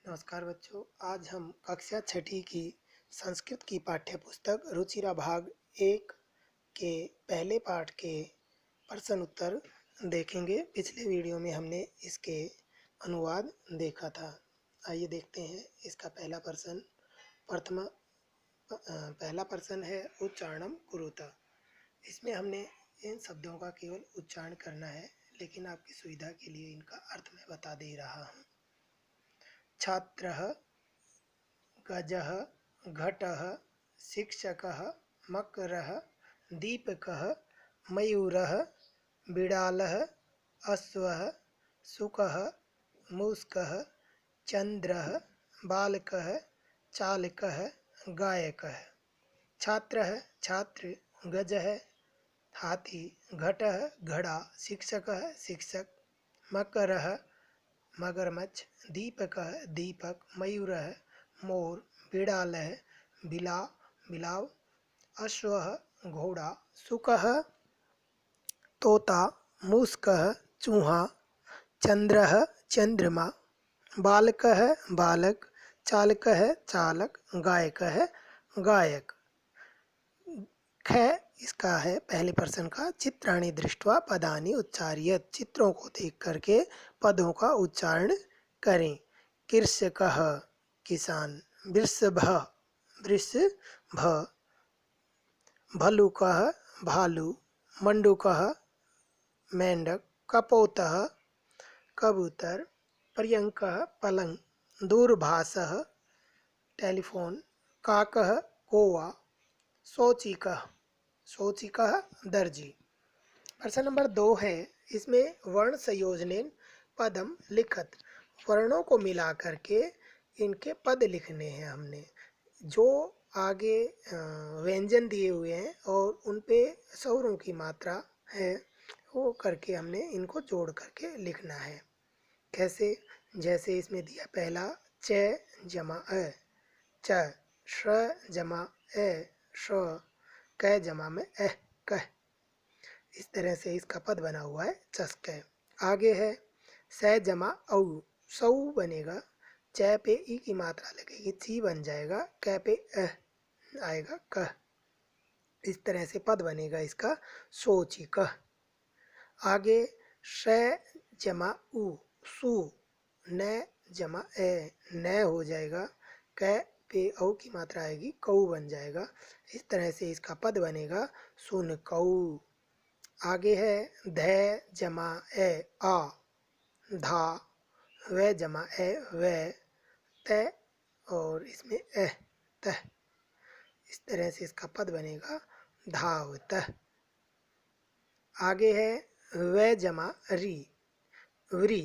नमस्कार बच्चों। आज हम कक्षा छठी की संस्कृत की पाठ्य पुस्तक रुचिरा भाग 1 के पहले पाठ के प्रश्न उत्तर देखेंगे। पिछले वीडियो में हमने इसके अनुवाद देखा था। आइए देखते हैं इसका पहला प्रश्न। पहला प्रश्न है उच्चारणम कुरुता। इसमें हमने इन शब्दों का केवल उच्चारण करना है, लेकिन आपकी सुविधा के लिए इनका अर्थ मैं बता दे रहा हूँ। छात्रः, गजः, घटः, शिक्षकः, मकरः, दीपकः, मयूरः, बिडालः, अश्वः, शुकः, मूषकः, चंद्रः, बालकः, चालकः, गायकः। छात्रः छात्र, गजः हाथी, घटः घड़ा, शिक्षकः शिक्षक, मकरः मगरमच्छ, दीपकः दीपक, मयूरः मोर, बिडालः बिलाव, अश्वः घोड़ा, शुकः तोता, मूषकः चूहा, चंद्रः चंद्रमा, बालकः बालक, चालकः चालक, गायकः गायक। ख इसका है पहले प्रश्न का। चित्राणि दृष्ट्वा पदानि उच्चार्यत। चित्रों को देख करके पदों का उच्चारण करें। कृषकः किसान, वृषभः वृषभ, भल्लुकः भालू, मंडूकः मेंढक, कपोतः कबूतर, पर्यंकः पलंग, दूरभाषः टेलीफोन, काकः कौवा, शोचिकः दर्जी। प्रश्न नंबर 2 है, इसमें वर्ण संयोजनेन पदम लिखत। वर्णों को मिला करके इनके पद लिखने हैं हमने। जो आगे व्यंजन दिए हुए हैं और उन पे स्वरों की मात्रा है, वो करके हमने इनको जोड़ करके लिखना है। कैसे? जैसे इसमें दिया पहला च जमा अ, च, श जमा ए श, क जमा में एह कह। इस तरह से इसका पद बना हुआ है चस्क। आगे है स जमा औ, सौ बनेगा। च पे ई की मात्रा लगेगी, ची बन जाएगा। क पे अह आएगा कह। इस तरह से पद बनेगा इसका सोचिकह। आगे श जमा उ, सु, न जमा ए, न हो जाएगा। क पे औ की मात्रा आएगी, कऊ बन जाएगा। इस तरह से इसका पद बनेगा सुन कऊ। आगे है ध जमा ए आ, धा, व जमा ए व, त और इसमें एह तह। इस तरह से इसका पद बनेगा धावतः। आगे है व जमा री, व्री,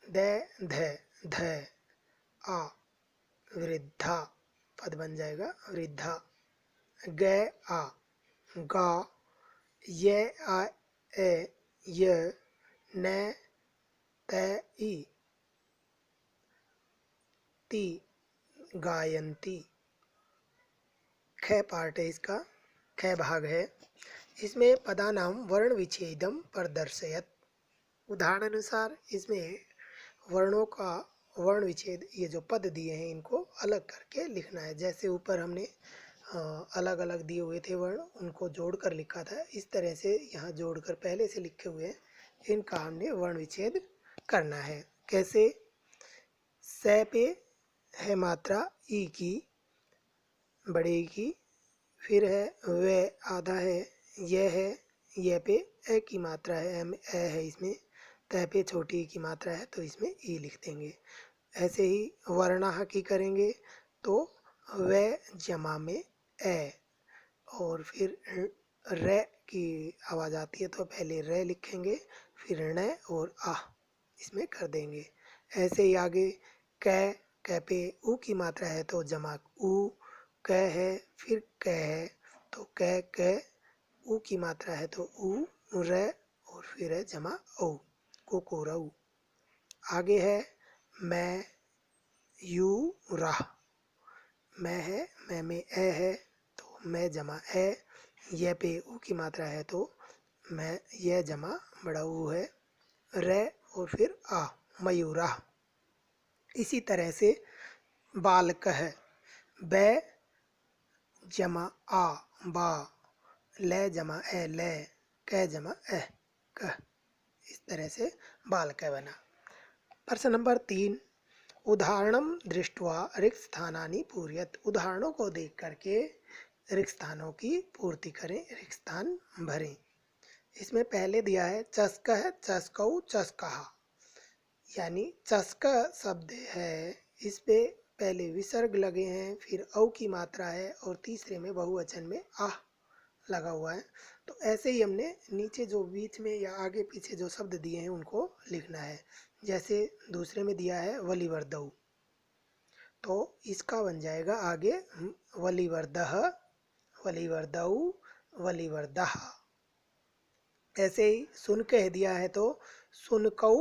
द ध ध आ, वृद्धा। पद बन जाएगा वृद्धा। ग आ, गा, ये आ ए य, न त ई, ती, गायंती। ख पार्ट है इसका, ख भाग है। इसमें पदानाम वर्ण विच्छेदम प्रदर्शयत। उदाहरण अनुसार इसमें वर्णों का वर्ण विच्छेद, ये जो पद दिए हैं इनको अलग करके लिखना है। जैसे ऊपर हमने अलग अलग दिए हुए थे वर्ण, उनको जोड़कर लिखा था। इस तरह से यहाँ जोड़कर पहले से लिखे हुए इनका हमने वर्ण विच्छेद करना है। कैसे? स पे है मात्रा ई की, बड़े ई की, फिर है वे आधा है, यह है, यह पे ए की मात्रा है, एम ए है इसमें, तय पे छोटी की मात्रा है तो इसमें ई लिख देंगे। ऐसे ही वर्णाह की करेंगे तो वे जमा में ए, और फिर रे की आवाज़ आती है तो पहले रे लिखेंगे, फिर न और आह इसमें कर देंगे। ऐसे ही आगे क पे ऊ की मात्रा है तो जमा ऊ, क है फिर क है तो क ऊ की मात्रा है तो ऊ, रे और फिर है जमा औ, कोकोरऊ। आगे है मैं यू राह। मैं है, मैं में ए है तो मैं जमा ए, ये पे ऊ की मात्रा है तो मैं, यह जमा बड़ा ऊ है, रे और फिर आ, मयूरा। इसी तरह से बालकः, बै जमा आ, बा, ले जमा ए, ले, कै जमा ए, कह। इस तरह से बालकः बना। प्रश्न नंबर 3, उदाहरणम दृष्ट्वा रिक्त स्थानानि पूरयत। उदाहरणों को देख करके रिक्त स्थानों की पूर्ति करें, रिक्त स्थान भरें। इसमें पहले दिया है चस्कः, चस्कौ, चस्कः, यानी चस्क शब्द है, इस पे पहले विसर्ग लगे हैं, फिर औ की मात्रा है और तीसरे में बहुवचन में आह लगा हुआ है। तो ऐसे ही हमने नीचे जो बीच में या आगे पीछे जो शब्द दिए हैं उनको लिखना है। जैसे दूसरे में दिया है वलिवर्दौ, तो इसका बन जाएगा आगे वलिवर्दः, वलिवर्दौ, वलिवर्दः। ऐसे ही सुन कह दिया है तो सुनकौ,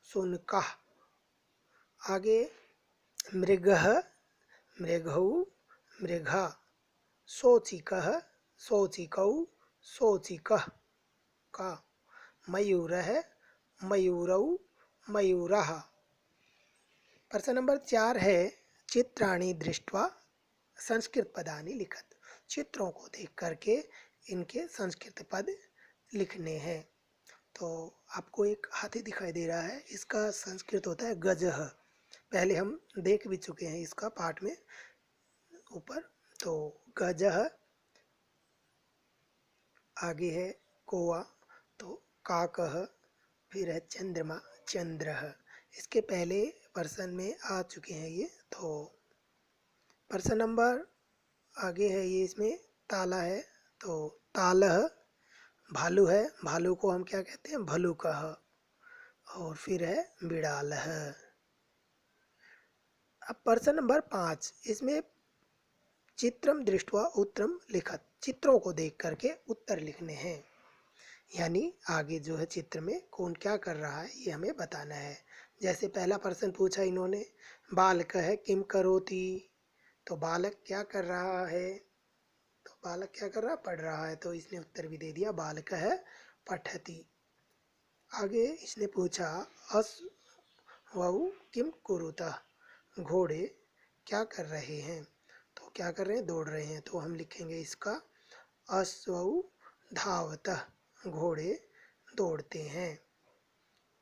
सुनकः। आगे मृगः, मृगौ, मृगा, शोचिकः, शोचिकौ, शोचिकः का। मयूरः, मयूरौ, मयूरः। प्रश्न नंबर 4 है चित्राणि दृष्ट्वा संस्कृत पदानि लिखत। चित्रों को देख करके इनके संस्कृत पद लिखने हैं। तो आपको एक हाथी दिखाई दे रहा है, इसका संस्कृत होता है गजः। पहले हम देख भी चुके हैं इसका पाठ में ऊपर। तो गजः, आगे है कौवा, तो काकः, फिर है चंद्रमा, चंद्रः। इसके पहले प्रश्न में आ चुके हैं ये। तो प्रश्न नंबर आगे है ये, इसमें ताला है, तो तालः। भालू है, भालू को हम क्या कहते हैं, भलुकः। और फिर है बिड़ालः। अब प्रश्न नंबर 5, इसमें चित्रम दृष्ट्वा उत्तरम लिखत। चित्रों को देख करके उत्तर लिखने हैं, यानी आगे जो है चित्र में कौन क्या कर रहा है ये हमें बताना है। जैसे पहला प्रश्न पूछा इन्होंने, बालकः किम करोति, तो बालक क्या कर रहा है, तो बालक क्या कर रहा है, पढ़ रहा है, तो इसने उत्तर भी दे दिया बालकः पठति। आगे इसने पूछा अश्वौ किम कुरुतः, घोड़े क्या कर रहे हैं, तो क्या कर रहे हैं, दौड़ रहे हैं, तो हम लिखेंगे इसका अश्वौ धावतः, घोड़े दौड़ते हैं।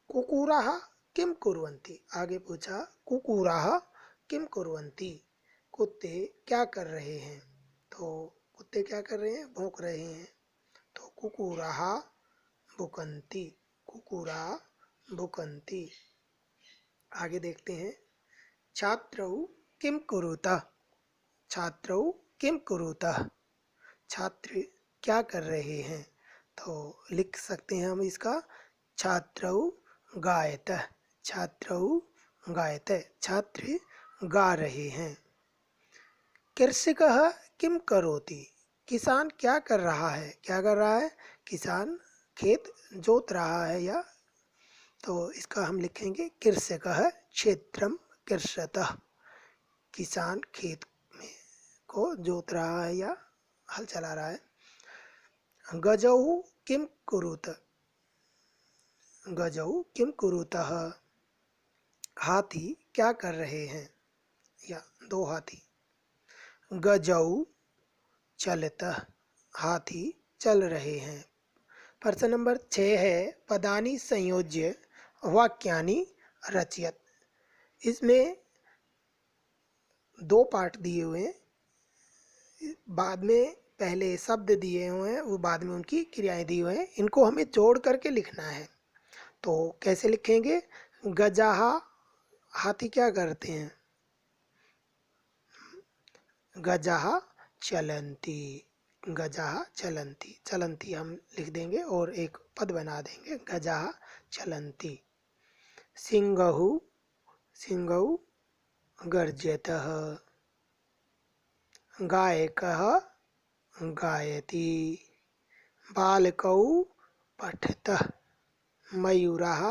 कुकुराः किम कुर्वन्ति, आगे पूछा कुकुराः किम कुर्वन्ति, कुत्ते क्या कर रहे हैं, तो कुत्ते क्या कर रहे हैं, भौंक रहे हैं, तो कुकुराः भुकन्ति, कुकुरा भुकन्ति। आगे देखते हैं छात्रौ किम कुरुतः, छात्रौ किम कुरुतः, छात्र क्या कर रहे हैं, तो लिख सकते हैं हम इसका छात्रौ गायतः, छात्रौ गायतः, छात्र गा रहे हैं। कृषकः किम करोति, किसान क्या कर रहा है, क्या कर रहा है, किसान खेत जोत रहा है या, तो इसका हम लिखेंगे कृषकः क्षेत्रम कृषतः, किसान खेत में को जोत रहा है या हल चला रहा है। गजौ किम कुरुत, गजौ किम कुरुतः, हाथी क्या कर रहे हैं या दो हाथी। गजौ चलतः, हाथी चल रहे हैं। प्रश्न नंबर 6 है पदानि संयोज्य वाक्यानि रचयत। इसमें दो पार्ट दिए हुए हैं, बाद में पहले शब्द दिए हुए हैं, वो बाद में उनकी क्रियाएं दी हुई हैं, इनको हमें जोड़ करके लिखना है। तो कैसे लिखेंगे, गजाहा, हाथी क्या करते हैं, गजाहा चलंती, गजाहा चलंती, चलंती हम लिख देंगे और एक पद बना देंगे गजाहा चलंती। सिंहु, सिंहौ गर्जतः, गायकः गायति, बालकौ पठतः, मयूराः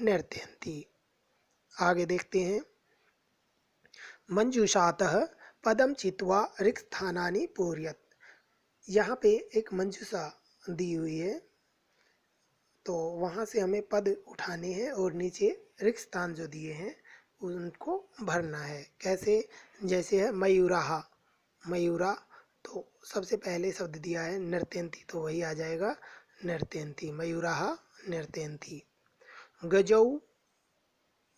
नर्तयन्ति। आगे देखते हैं मंजूषातः पदम चित्वा रिक्त स्थानानि पूरयत। यहाँ पे एक मंजूषा दी हुई है, तो वहाँ से हमें पद उठाने हैं और नीचे रिक्त स्थान जो दिए हैं उनको भरना है। कैसे? जैसे है मयूराहा, मयूरा, तो सबसे पहले शब्द दिया है नर्तयन्ती, तो वही आ जाएगा नर्तयन्ती, मयूराहा नर्तयन्ती। गजौ,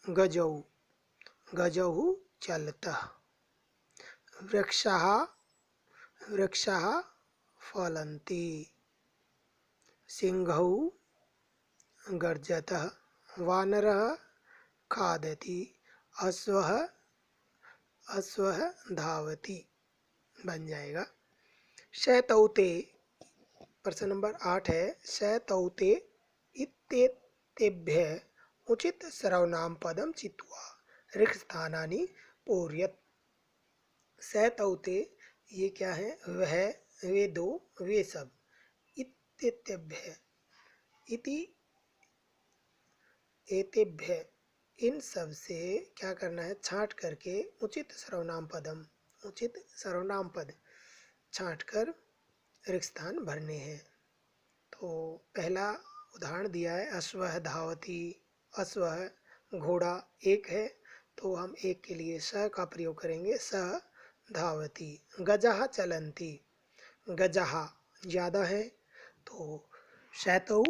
गजौ, गजौ चलतः। वृक्षः, वृक्षः फलन्ति। सिंहौ गर्जतः। वानरः खादति। अश्वः, अश्वः धावति बन जाएगा। शैतौते, प्रश्न नंबर 8 है शैतौते इत्येतेभ्यः उचित सर्वनाम पदम चित्वा रिक्तस्थानानि पूरयत्। शैतौते ये क्या है? वह, वे दो, वे सब। इत्येतेभ्यः, इति एतेभ्य, इन सब से क्या करना है? छांट करके उचित सर्वनाम पदम, उचित सर्वनाम पद छांट कर रिक्त स्थान भरने हैं। तो पहला उदाहरण दिया है अश्वः धावति। अश्वः घोड़ा एक है, तो हम एक के लिए स का प्रयोग करेंगे, स धावति। गजः चलन्ति, गजः ज़्यादा है, तो शैतौ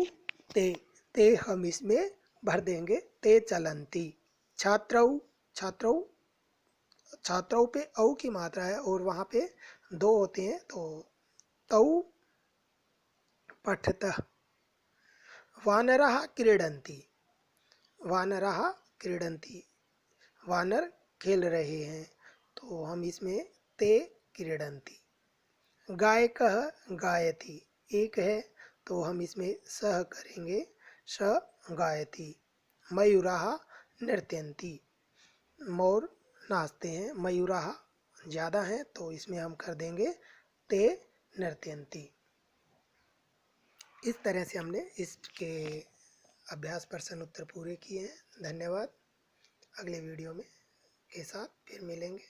ते, ते हम इसमें भर देंगे, ते चलन्ति। छात्रौ, छात्रौ, छात्रौ पे औ की मात्रा है और वहाँ पे दो होते हैं, तो तौ पठतः। वानरः क्रीडन्ति, वानरः क्रीडन्ति, वानर खेल रहे हैं, तो हम इसमें ते क्रीडन्ति। गायकः गायति, एक है, तो हम इसमें सह करेंगे, स गायति। मयूराः नृत्यन्ति, मोर नाचते हैं। मयूराः ज़्यादा हैं, तो इसमें हम कर देंगे ते नृत्यन्ति। इस तरह से हमने इसके अभ्यास प्रश्न उत्तर पूरे किए हैं। धन्यवाद। अगले वीडियो में के साथ फिर मिलेंगे।